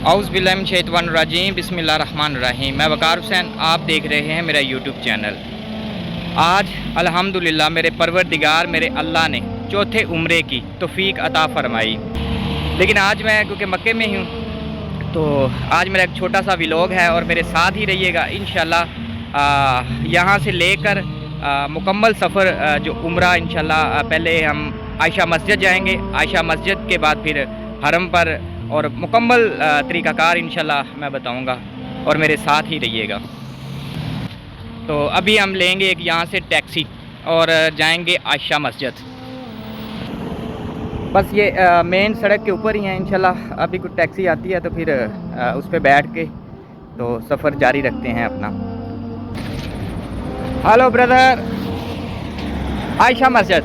औज़ बिल्लाहि मिनश शैतानिर रजीम बिस्मिल्लाहिर्रहमानिर्रहीम। मैं वक़ार हुसैन, आप देख रहे हैं मेरा यूट्यूब चैनल। आज अल्हम्दुलिल्लाह मेरे परवरदिगार मेरे अल्लाह ने चौथे उम्रे की तौफ़ीक अता फ़रमाई। लेकिन आज मैं क्योंकि मक्के में ही हूँ तो आज मेरा एक छोटा सा व्लॉग है और मेरे साथ ही रहिएगा इंशाल्लाह। यहाँ से लेकर मुकम्मल सफ़र जो उम्रा इंशाल्लाह पहले हम आयशा मस्जिद जाएंगे, आयशा मस्जिद के बाद फिर हरम पर और मुकम्मल तरीक़ाकार इंशाल्लाह मैं बताऊंगा और मेरे साथ ही रहिएगा। तो अभी हम लेंगे एक यहाँ से टैक्सी और जाएंगे आयशा मस्जिद। बस ये मेन सड़क के ऊपर ही है इंशाल्लाह। अभी कुछ टैक्सी आती है तो फिर उस पर बैठ के तो सफ़र जारी रखते हैं अपना। हेलो ब्रदर, आयशा मस्जिद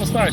15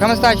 15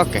ओके।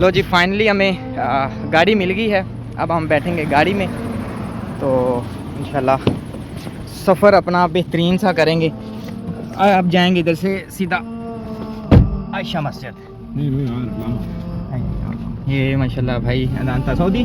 लो जी, फाइनली हमें गाड़ी मिल गई है। अब हम बैठेंगे गाड़ी में तो इंशाल्लाह सफ़र अपना बेहतरीन सा करेंगे। अब जाएंगे इधर से सीधा आयशा मस्जिद। ये माशाल्लाह भाई अदान था सऊदी।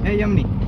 ए यमनी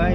आई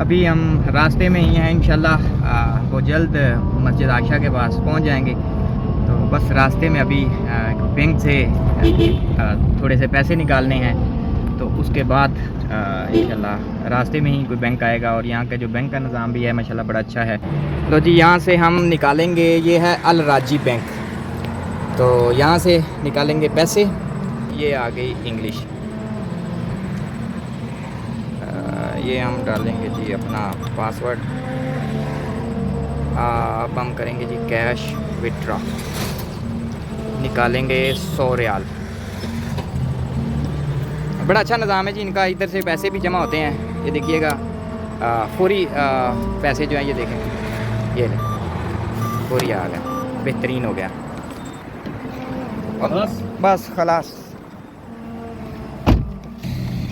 अभी हम रास्ते में ही हैं इंशाल्लाह। वो जल्द मस्जिद आयशा के पास पहुंच जाएंगे। तो बस रास्ते में अभी बैंक से थोड़े से पैसे निकालने हैं तो उसके बाद इंशाल्लाह रास्ते में ही कोई बैंक आएगा। और यहाँ का जो बैंक का निज़ाम भी है माशाल्लाह बड़ा अच्छा है। तो जी यहाँ से हम निकालेंगे, ये है अल राजी बैंक। तो यहाँ से निकालेंगे पैसे। ये आ गई इंग्लिश। ये हम डालेंगे जी अपना पासवर्ड। अब हम करेंगे जी कैश विड्रॉ, निकालेंगे 100 रियाल। बड़ा अच्छा निज़ाम है जी इनका, इधर से पैसे भी जमा होते हैं। ये देखिएगा फौरी पैसे जो हैं ये देखें, ये फौरी आ गया, बेहतरीन हो गया। बस खलास।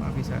माफ़ी सर।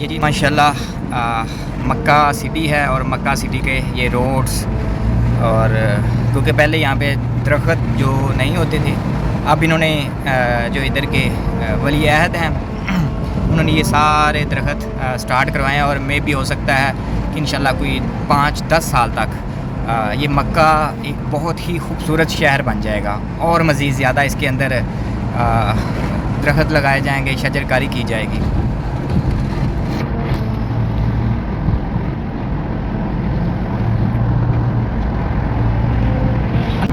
ये जी माशाल्लाह मक्का सिटी है और मक्का सिटी के ये रोड्स और क्योंकि पहले यहाँ पे दरख्त जो नहीं होते थे, अब इन्होंने जो इधर के वली अहद हैं उन्होंने ये सारे दरख्त स्टार्ट करवाए हैं। और मे भी हो सकता है कि इंशाल्लाह कोई 5-10 साल तक ये मक्का एक बहुत ही खूबसूरत शहर बन जाएगा और मज़ीद ज़्यादा इसके अंदर दरख्त लगाए जाएंगे, शजरकारी की जाएगी।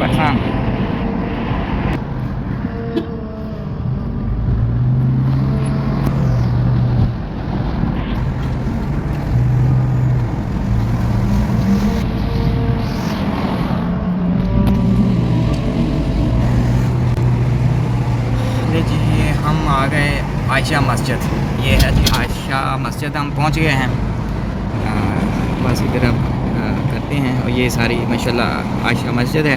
पाकिस्तान जी हम आ गए आयशा मस्जिद। ये है जी आयशा मस्जिद, हम पहुंच गए हैं। बस इधर अब करते हैं और ये सारी माशाल्लाह आयशा मस्जिद है।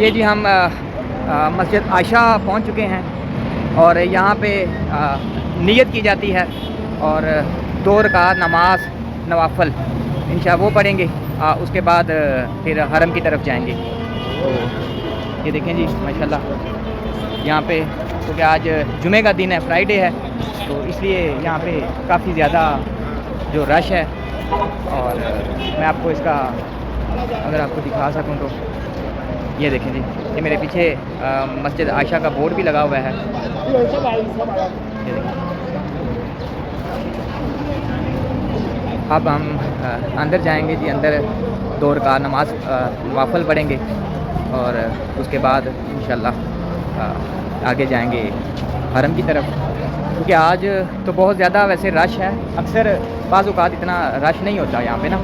ये जी हम मस्जिद आयशा पहुंच चुके हैं और यहाँ पे नियत की जाती है और 2 रकात नमाज नवाफल इंशा वो पढ़ेंगे। उसके बाद फिर हरम की तरफ जाएंगे। तो ये देखें जी माशाल्लाह यहाँ पे क्योंकि आज जुमे का दिन है, फ्राइडे है, तो इसलिए यहाँ पे काफ़ी ज़्यादा जो रश है। और मैं आपको इसका अगर आपको दिखा सकूँ तो ये देखें जी, ये मेरे पीछे मस्जिद आयशा का बोर्ड भी लगा हुआ है। ये देखें। अब हम अंदर जाएंगे जी, अंदर 2 रकात नमाज नवाफल पढ़ेंगे और उसके बाद इंशाल्लाह आगे जाएंगे हरम की तरफ। क्योंकि आज तो बहुत ज़्यादा वैसे रश है। अक्सर बाज़ औक़ात इतना रश नहीं होता यहाँ पे ना।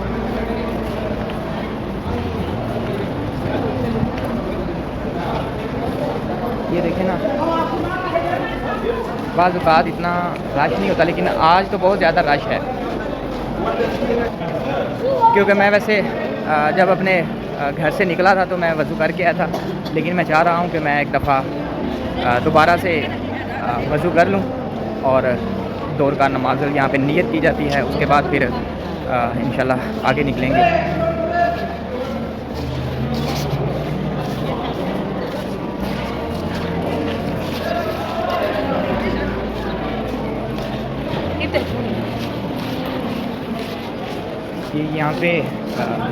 ये देखें ना, बाज़ औक़ात इतना रश नहीं होता, लेकिन आज तो बहुत ज़्यादा रश है। क्योंकि मैं वैसे जब अपने घर से निकला था तो मैं वज़ू करके आया था, लेकिन मैं चाह रहा हूँ कि मैं एक दफ़ा दोबारा से वज़ू कर लूँ और 2 रकात नमाज़ यहाँ पे नियत की जाती है। उसके बाद फिर इंशाल्लाह आगे निकलेंगे। ये यहाँ पे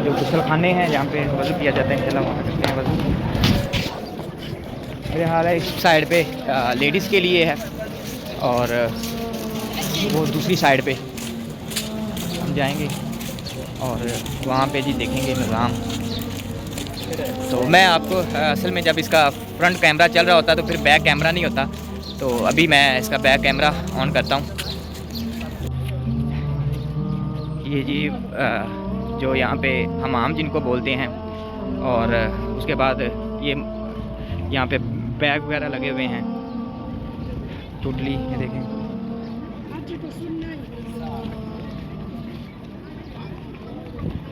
जो गुसल खाने हैं जहाँ पे वज़ू किया जाता है, इंशाल्लाह वहाँ करते हैं वज़ू। मेरे हाल है इस साइड पे लेडीज़ के लिए है और वो दूसरी साइड पे हम जाएंगे और वहाँ पे जी देखेंगे निज़ाम। तो मैं आपको असल में जब इसका फ्रंट कैमरा चल रहा होता है तो फिर बैक कैमरा नहीं होता, तो अभी मैं इसका बैक कैमरा ऑन करता हूँ। ये जी जो यहाँ पे हमाम जिनको बोलते हैं, और उसके बाद ये यहाँ पे बैग वगैरह लगे हुए हैं टोटली। ये देखें,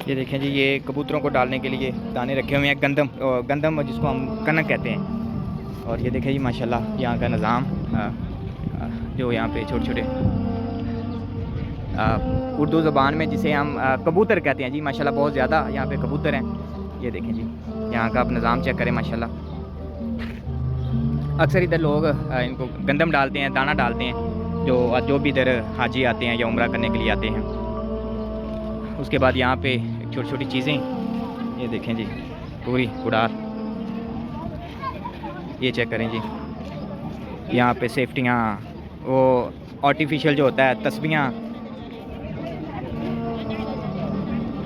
ये देखें जी, ये कबूतरों को डालने के लिए दाने रखे हुए हैं, गंदम जिसको हम कनक कहते हैं। और ये देखें जी माशाल्लाह यहाँ का निज़ाम, जो यहाँ पे छोटे छोटे उर्दू ज़बान में जिसे हम कबूतर कहते हैं जी, माशाल्लाह बहुत ज़्यादा यहाँ पे कबूतर हैं। ये देखें जी यहाँ का आप निज़ाम चेक करें माशाल्लाह। अक्सर इधर लोग इनको गंदम डालते हैं, दाना डालते हैं, जो भी इधर हाजी आते हैं या उम्रा करने के लिए आते हैं। उसके बाद यहाँ पे छोटी छोटी चीज़ें, ये देखें जी पूरी उड़ार, ये चेक करें जी। यहाँ पे सेफ्टियाँ, वो आर्टिफिशियल जो होता है तस्बीहां,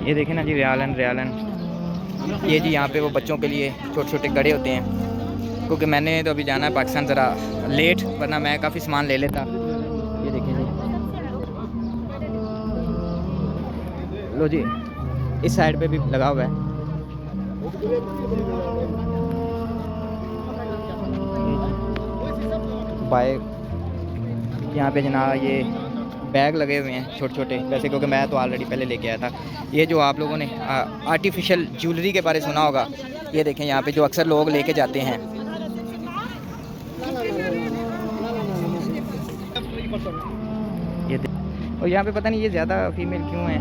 ये देखें ना जी रियालन। ये जी यहाँ पे वो बच्चों के लिए छोटे छोटे कड़े होते हैं, क्योंकि मैंने तो अभी जाना है पाकिस्तान ज़रा लेट, वरना मैं काफ़ी सामान ले लेता। ये देखें जी, लो जी इस साइड पे भी लगा हुआ है। बाइक यहाँ पे जनाब, ये बैग लगे हुए हैं छोटे छोटे, वैसे क्योंकि मैं तो ऑलरेडी पहले लेके आया था। ये जो आप लोगों ने आर्टिफिशियल ज्वेलरी के बारे सुना होगा, ये देखें यहाँ पे जो अक्सर लोग लेके जाते हैं। ये और यहाँ पे पता नहीं ये ज़्यादा फीमेल क्यों है।